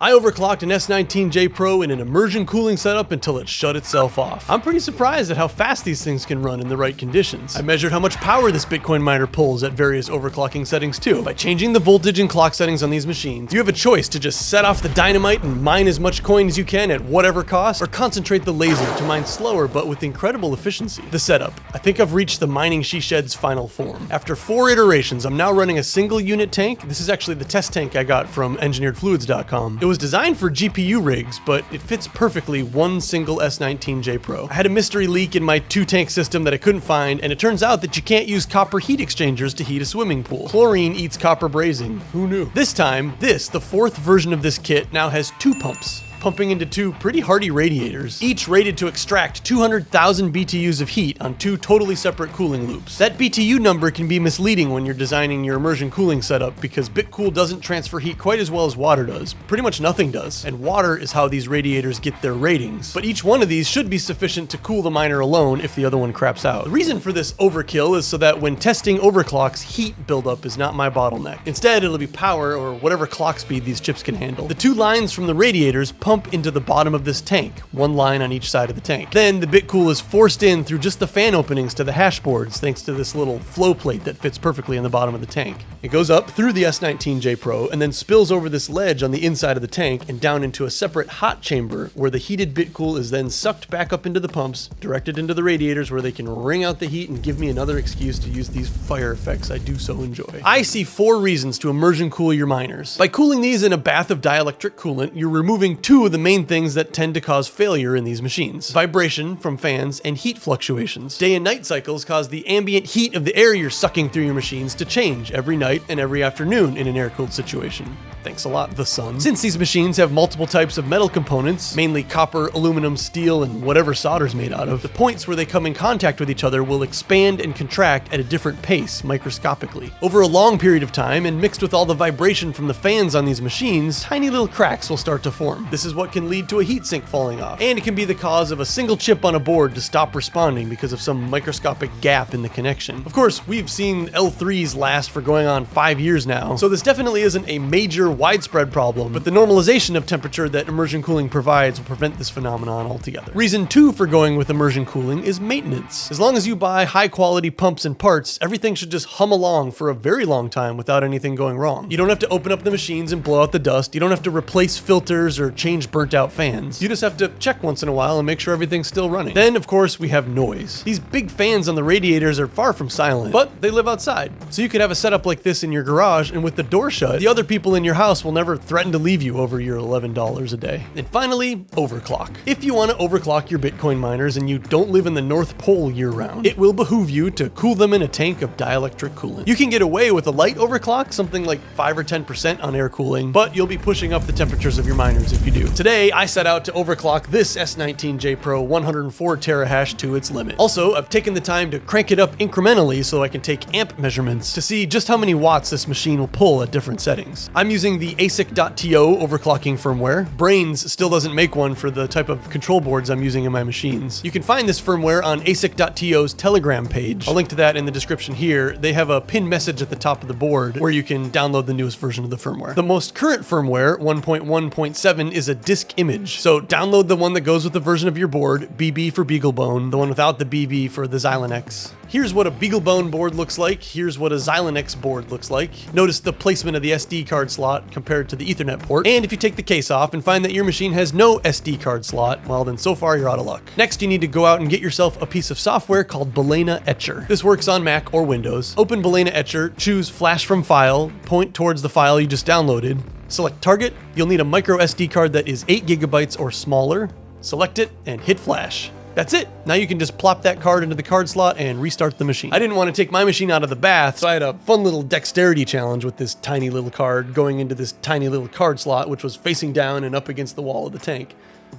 I overclocked an S19 J Pro in an immersion cooling setup until it shut itself off. I'm pretty surprised at how fast these things can run in the right conditions. I measured how much power this Bitcoin miner pulls at various overclocking settings too. By changing the voltage and clock settings on these machines, you have a choice to just set off the dynamite and mine as much coin as you can at whatever cost, or concentrate the laser to mine slower but with incredible efficiency. The setup. I think I've reached the mining she shed's final form. After 4 iterations, I'm now running a single unit tank. This is actually the test tank I got from engineeredfluids.com. It was designed for GPU rigs, but it fits perfectly one single S19 J Pro. I had a mystery leak in my 2-tank system that I couldn't find, and it turns out that you can't use copper heat exchangers to heat a swimming pool. Chlorine eats copper brazing. Who knew? This time, the 4th version of this kit, now has 2 pumps, pumping into 2 pretty hardy radiators, each rated to extract 200,000 BTUs of heat on 2 totally separate cooling loops. That BTU number can be misleading when you're designing your immersion cooling setup because bitcool doesn't transfer heat quite as well as water does. Pretty much nothing does, and water is how these radiators get their ratings. But each one of these should be sufficient to cool the miner alone if the other one craps out. The reason for this overkill is so that when testing overclocks, heat buildup is not my bottleneck. Instead, it'll be power or whatever clock speed these chips can handle. The 2 lines from the radiators pump into the bottom of this tank, 1 line on each side of the tank. Then the bitcool is forced in through just the fan openings to the hash boards thanks to this little flow plate that fits perfectly in the bottom of the tank. It goes up through the S19 J Pro and then spills over this ledge on the inside of the tank and down into a separate hot chamber where the heated bitcool is then sucked back up into the pumps, directed into the radiators where they can wring out the heat and give me another excuse to use these fire effects I do so enjoy. I see 4 reasons to immersion cool your miners. By cooling these in a bath of dielectric coolant, you're removing 2 of the main things that tend to cause failure in these machines: vibration from fans and heat fluctuations. Day and night cycles cause the ambient heat of the air you're sucking through your machines to change every night and every afternoon in an air-cooled situation. Thanks a lot, the sun. Since these machines have multiple types of metal components, mainly copper, aluminum, steel, and whatever solder's made out of, the points where they come in contact with each other will expand and contract at a different pace, microscopically. Over a long period of time, and mixed with all the vibration from the fans on these machines, tiny little cracks will start to form. This is what can lead to a heatsink falling off, and it can be the cause of a single chip on a board to stop responding because of some microscopic gap in the connection. Of course, we've seen L3s last for going on 5 years now, so this definitely isn't a major widespread problem, but the normalization of temperature that immersion cooling provides will prevent this phenomenon altogether. Reason 2 for going with immersion cooling is maintenance. As long as you buy high quality pumps and parts, everything should just hum along for a very long time without anything going wrong. You don't have to open up the machines and blow out the dust. You don't have to replace filters or change burnt out fans. You just have to check once in a while and make sure everything's still running. Then, of course, we have noise. These big fans on the radiators are far from silent, but they live outside. So you could have a setup like this in your garage, and with the door shut, the other people in your house will never threaten to leave you over your $11 a day. And finally, overclock. If you want to overclock your Bitcoin miners and you don't live in the North Pole year-round, it will behoove you to cool them in a tank of dielectric coolant. You can get away with a light overclock, something like 5 or 10% on air cooling, but you'll be pushing up the temperatures of your miners if you do. Today, I set out to overclock this S19 J Pro 104 terahash to its limit. Also, I've taken the time to crank it up incrementally so I can take amp measurements to see just how many watts this machine will pull at different settings. I'm using the asic.to overclocking firmware. Brains still doesn't make one for the type of control boards I'm using in my machines. You can find this firmware on asic.to's Telegram page. I'll link to that in the description here. They have a pinned message at the top of the board where you can download the newest version of the firmware. The most current firmware, 1.1.7, is a disk image. So download the one that goes with the version of your board, BB for BeagleBone, the one without the BB for the Xilinx. Here's what a BeagleBone board looks like. Here's what a Xilinx board looks like. Notice the placement of the SD card slot compared to the Ethernet port. And if you take the case off and find that your machine has no SD card slot, well then so far you're out of luck. Next, you need to go out and get yourself a piece of software called Balena Etcher. This works on Mac or Windows. Open Balena Etcher, choose Flash from File, point towards the file you just downloaded, select Target. You'll need a micro SD card that is 8 gigabytes or smaller. Select it and hit Flash. That's it. Now you can just plop that card into the card slot and restart the machine. I didn't want to take my machine out of the bath, so I had a fun little dexterity challenge with this tiny little card going into this tiny little card slot, which was facing down and up against the wall of the tank.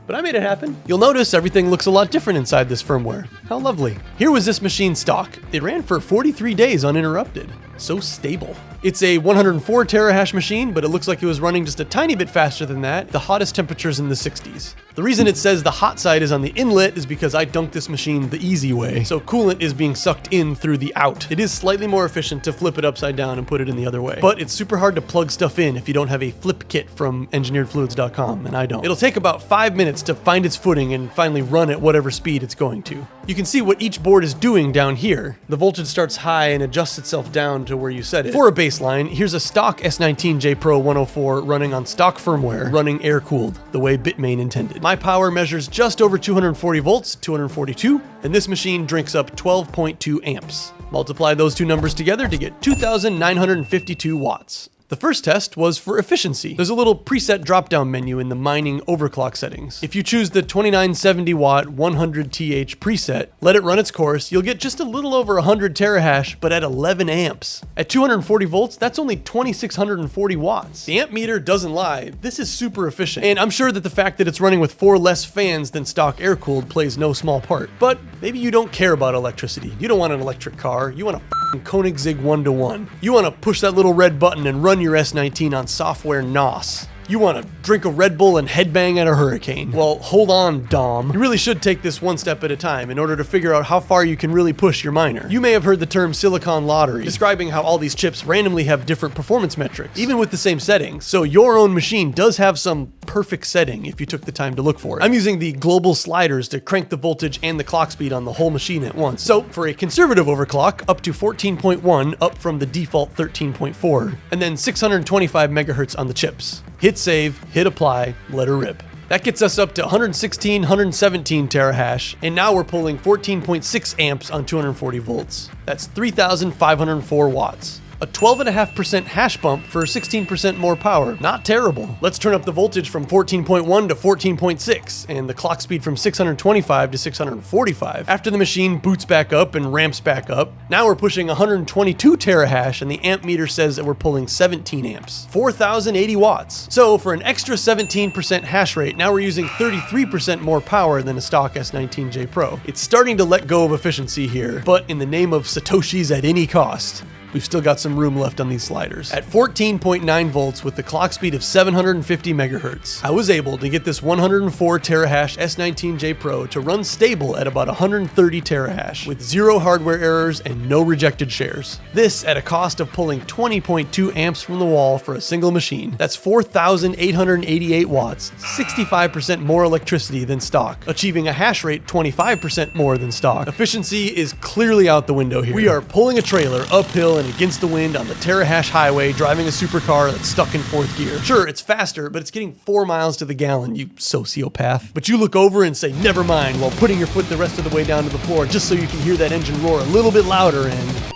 But I made it happen. You'll notice everything looks a lot different inside this firmware. How lovely. Here was this machine stock. It ran for 43 days uninterrupted. so stable. It's a 104 terahash machine, but it looks like it was running just a tiny bit faster than that. The hottest temperatures in the 60s. The reason it says the hot side is on the inlet is because I dunked this machine the easy way, so coolant is being sucked in through the out. It is slightly more efficient to flip it upside down and put it in the other way, but it's super hard to plug stuff in if you don't have a flip kit from engineeredfluids.com, and I don't. It'll take about 5 minutes to find its footing and finally run at whatever speed it's going to. You can see what each board is doing down here. The voltage starts high and adjusts itself down to where you set it. For a baseline, here's a stock S19 J Pro 104 running on stock firmware, running air-cooled, the way Bitmain intended. My power measures just over 240 volts, 242, and this machine drinks up 12.2 amps. Multiply those two numbers together to get 2,952 watts. The first test was for efficiency. There's a little preset drop-down menu in the mining overclock settings. If you choose the 2970 watt 100 TH preset, let it run its course, you'll get just a little over 100 terahash, but at 11 amps. At 240 volts, that's only 2,640 watts. The amp meter doesn't lie. This is super efficient. And I'm sure that the fact that it's running with 4 less fans than stock air-cooled plays no small part. But maybe you don't care about electricity. You don't want an electric car. You want a Koenigsegg 1-to-1. You want to push that little red button and run your S19 on software NOS. You want to drink a Red Bull and headbang at a hurricane. Well, hold on, Dom. You really should take this one step at a time in order to figure out how far you can really push your miner. You may have heard the term silicon lottery, describing how all these chips randomly have different performance metrics, even with the same settings. So your own machine does have some perfect setting if you took the time to look for it. I'm using the global sliders to crank the voltage and the clock speed on the whole machine at once. So for a conservative overclock, up to 14.1, up from the default 13.4, and then 625 megahertz on the chips. Hit save, hit apply, let her rip. That gets us up to 116, 117 terahash, and now we're pulling 14.6 amps on 240 volts. That's 3,504 watts. A 12.5% hash bump for 16% more power. Not terrible. Let's turn up the voltage from 14.1 to 14.6, and the clock speed from 625 to 645. After the machine boots back up and ramps back up, now we're pushing 122 terahash, and the amp meter says that we're pulling 17 amps. 4,080 watts. So for an extra 17% hash rate, now we're using 33% more power than a stock S19 J Pro. It's starting to let go of efficiency here, but in the name of Satoshis at any cost. We've still got some room left on these sliders. At 14.9 volts with the clock speed of 750 megahertz, I was able to get this 104 terahash S19 J Pro to run stable at about 130 terahash with 0 hardware errors and no rejected shares. This at a cost of pulling 20.2 amps from the wall for a single machine. That's 4,888 watts, 65% more electricity than stock, achieving a hash rate 25% more than stock. Efficiency is clearly out the window here. We are pulling a trailer uphill and against the wind on the terahash highway, driving a supercar that's stuck in 4th gear. Sure, it's faster, but it's getting 4 miles to the gallon, you sociopath. But you look over and say, never mind, while putting your foot the rest of the way down to the floor, just so you can hear that engine roar a little bit louder, and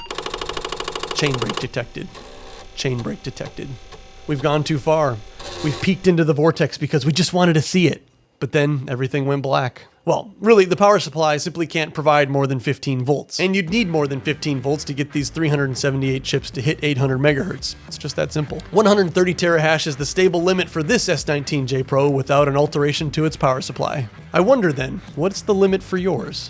chain brake detected. Chain brake detected. We've gone too far. We've peeked into the vortex because we just wanted to see it. But then everything went black. Well, really, the power supply simply can't provide more than 15 volts. And you'd need more than 15 volts to get these 378 chips to hit 800 megahertz. It's just that simple. 130 terahash is the stable limit for this S19 J Pro without an alteration to its power supply. I wonder then, what's the limit for yours?